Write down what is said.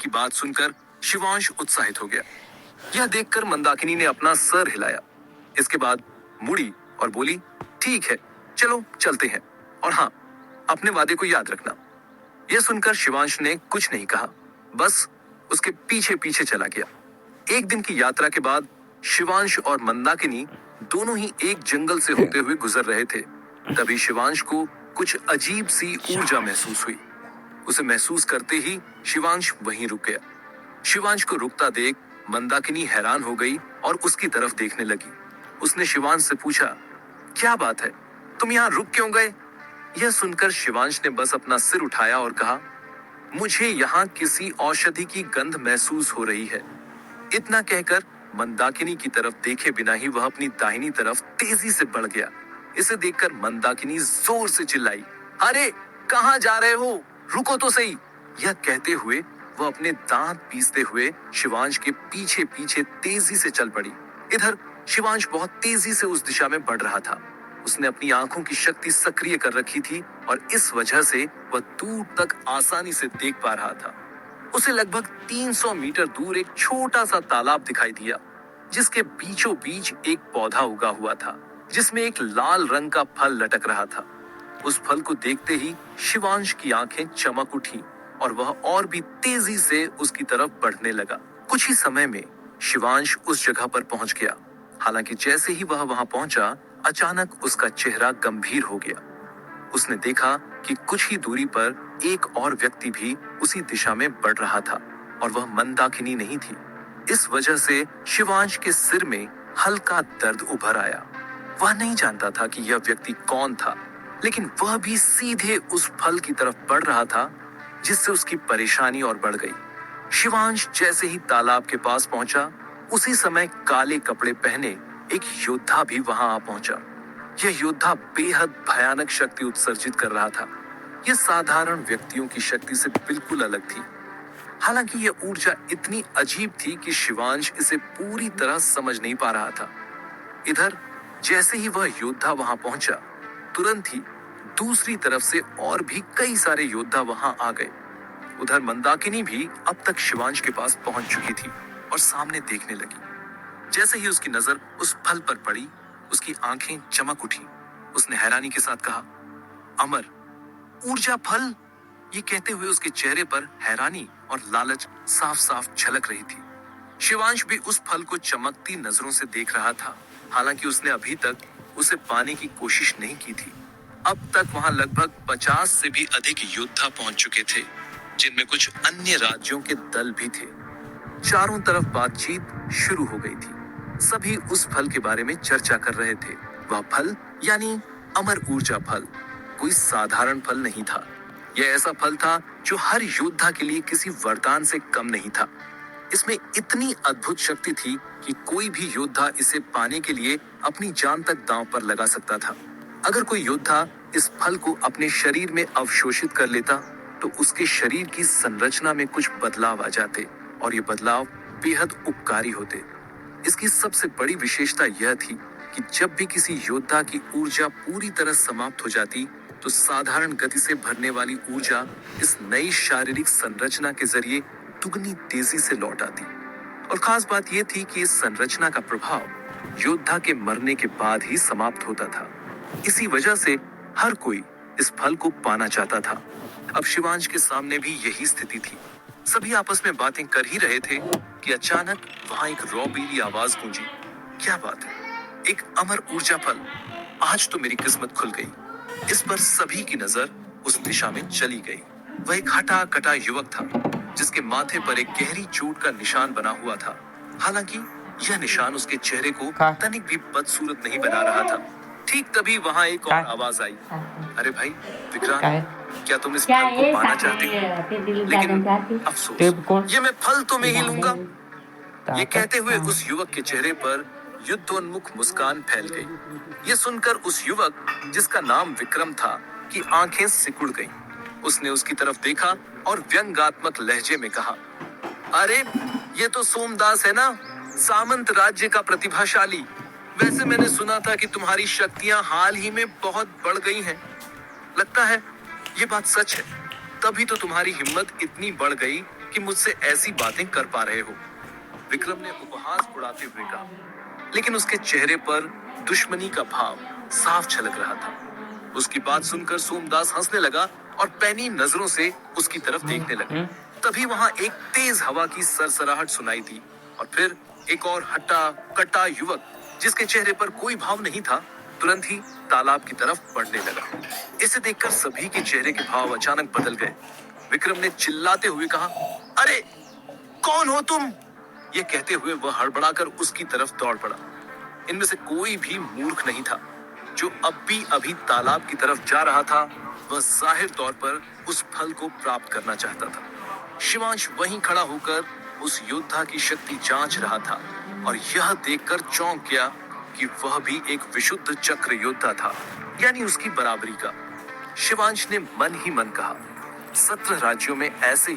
की बात सुनकर शिवांश उत्साहित हो गया। यह देखकर मंदाकिनी ने अपना सर हिलाया। इसके बाद मुड़ी और बोली, ठीक है, चलो चलते हैं, और हाँ, अपने वादे को याद रखना। यह सुनकर शिवांश ने कुछ नहीं कहा, बस उसके पीछे पीछे चला गया। एक दिन की यात्रा के बाद शिवांश और मंदाकिनी दोनों ही एक जंगल से होते हुए गुजर रहे थे। तभी शिवांश को कुछ अजीब सी ऊर्जा महसूस हुई। उसे महसूस करते ही शिवांश वहीं रुक गया। शिवांश को रुकता देख मंदाकिनी हैरान हो गई और उसकी तरफ देखने लगी। उसने शिवांश से पूछा, क्या बात है, तुम यहाँ रुक क्यों गए? यह सुनकर शिवांश ने बस अपना सिर उठाया और कहा, मुझे यहाँ किसी औषधि की गंध महसूस हो रही है। इतना कहकर मंदाकिनी की तरफ देखे बिना ही वह अपनी दाहिनी तरफ तेजी से बढ़ गया। इसे देखकर मंदाकिनी जोर से चिल्लाई, अरे कहाँ जा रहे हो, रुको तो सही। यह कहते हुए वह अपने दांत पीसते हुए शिवांश के पीछे पीछे तेजी से चल पड़ी। इधर शिवांश बहुत तेजी से उस दिशा में बढ़ रहा था। उसने अपनी आंखों की शक्ति सक्रिय कर रखी थी और इस वजह से वह दूर तक आसानी से देख पा रहा था। उसे लगभग 300 मीटर दूर एक छोटा सा तालाब दिखाई दिया, जिसके बीचों बीच एक पौधा उगा हुआ था, जिसमें एक लाल रंग का फल लटक रहा था। उस फल को देखते ही शिवांश की आंखें चमक उठी और वह और भी तेजी से उसकी तरफ बढ़ने लगा। कुछ ही समय में शिवांश उस जगह पर पहुंच गया। हालांकि जैसे ही वह वहां पहुंचा, अचानक उसका चेहरा गंभीर हो गया। उसने देखा कि कुछ ही दूरी पर एक और व्यक्ति भी उसी दिशा में बढ़ रहा था और वह मंदाकिनी नहीं थी। इस वजह से शिवांश के सिर में हल्का दर्द उभर आया। वह नहीं जानता था कि यह व्यक्ति कौन था, लेकिन वह भी सीधे उस फल की तरफ बढ़ रहा था, जिससे उसकी परेशानी और बढ़ गई। शिवांश जैसे ही तालाब के पास पहुंचा, उसी समय काले कपड़े पहने एक योद्धा भी वहां आ पहुंचा। यह योद्धा बेहद भयानक शक्ति उत्सर्जित कर रहा था। यह साधारण व्यक्तियों की शक्ति से बिल्कुल अलग थी। हालांकि यह ऊर्जा इतनी अजीब थी कि शिवांश इसे पूरी तरह समझ नहीं पा रहा था। इधर जैसे ही वह योद्धा वहां पहुंचा, तुरंत ही दूसरी तरफ से और भी कई सारे योद्धा वहां आ गए। उधर मंदाकिनी भी अब तक शिवांश के पास पहुंच चुकी थी और सामने देखने लगी। जैसे ही उसकी नजर उस फल पर पड़ी, उसकी आंखें चमक उठी। उसने हैरानी के साथ कहा, अमर ऊर्जा फल। ये कहते हुए उसके चेहरे पर हैरानी और लालच साफ साफ झलक रही थी। शिवांश भी उस फल को चमकती नजरों से देख रहा था। हालांकि उसने अभी तक उसे पाने की कोशिश नहीं की थी। अब तक वहां लगभग 50 से भी अधिक योद्धा पहुंच चुके थे, जिनमें कुछ अन्य राज्यों के दल भी थे। चारों तरफ बातचीत शुरू हो गई थी। सभी उस फल के बारे में चर्चा कर रहे थे। वह फल यानी अमर ऊर्जा फल कोई साधारण फल नहीं था। यह ऐसा फल था जो हर योद्धा के लिए किसी वरदान से कम नहीं था। इसमें इतनी अद्भुत शक्ति थी कि कोई भी योद्धा इसे पाने के लिए अपनी जान तक दांव पर लगा सकता था। अगर कोई योद्धा इस फल को अपने शरीर में अवशोषित कर लेता, तो उसके शरीर की संरचना में कुछ बदलाव आ जाते और ये बदलाव बेहद उपकारी होते। इसकी सबसे बड़ी विशेषता यह थी कि जब भी किसी योद्धा की ऊर्जा पूरी तरह समाप्त हो जाती, तो साधारण गति से भरने वाली ऊर्जा इस नई शारीरिक संरचना के जरिए दुगनी तेजी से लौट आती। और खास बात यह थी कि इस संरचना का प्रभाव योद्धा के मरने के बाद ही समाप्त होता था। इसी वजह से हर कोई इस फल को पाना चाहता था। अब शिवांश के सामने भी यही स्थिति थी। सभी आपस में बातें कर ही रहे थे कि अचानक वहां एक रौबीली आवाज गूंजी। क्या बात है, एक अमर ऊर्जा फल! आज तो मेरी किस्मत खुल गई। इस पर सभी की नजर उस दिशा में चली गई। वह एक हटा कटा युवक था, जिसके माथे पर एक गहरी चोट का निशान बना हुआ था। हालांकि यह निशान उसके चेहरे को तनिक भी बदसूरत नहीं बना रहा था। ठीक तभी वहां एक और आवाज आई, अरे भाई विक्रांत, क्या तुम इस फल को पाना चाहते हो? लेकिन अफसोस, ये मैं फल तो मैं ही लूंगा। ये कहते हुए उस युवक के चेहरे पर युद्धोन्मुख मुस्कान फैल गई। ये सुनकर उस युवक, जिसका नाम विक्रम था, की आंखें सिकुड़ गईं। उसने उसकी तरफ देखा और व्यंग्यात्मक लहजे में कहा, अरे ये तो सोमदास है ना, सामंत राज्य का प्रतिभाशाली। वैसे मैंने सुना था कि तुम्हारी शक्तियां हाल ही में बहुत बढ़ गई हैं। लगता है ये बात सच है, तभी तो तुम्हारी हिम्मत इतनी बढ़ गई कि मुझसे ऐसी बातें कर पा रहे हो। विक्रम ने उपहास उड़ाते हुए कहा, लेकिन उसके चेहरे पर दुश्मनी का भाव साफ झलक रहा था। उसकी बात सुनकर सोमदास हंसने लगा और पैनी नजरों से उसकी तरफ देखने लगा। तभी वहां एक तेज हवा की सरसराहट सुनाई दी और फिर एक और हट्टा कट्टा युवक, जिसके चेहरे पर कोई भाव नहीं था, तुरंत ही तालाब की तरफ बढ़ने लगा। इसे देखकर सभी के चेहरे के भाव अचानक बदल गए। विक्रम ने चिल्लाते हुए कहा, अरे कौन हो तुम? ये कहते हुए वह हड़बड़ाकर उसकी तरफ दौड़ पड़ा। इनमें से कोई भी मूर्ख नहीं था। जो अब भी अभी तालाब की तरफ जा रहा था, वह जाहिर तौर पर उस फल को प्राप्त करना चाहता था। शिवांश वहीं खड़ा होकर उस योद्धा की शक्ति जांच रहा था और यह देखकर चौंक गया कि वह भी एक विशुद्ध चक्र योद्धा था, यानी उसकी बराबरी का। शिवांश ने मन ही मन कहा, 17 राज्यों में ऐसे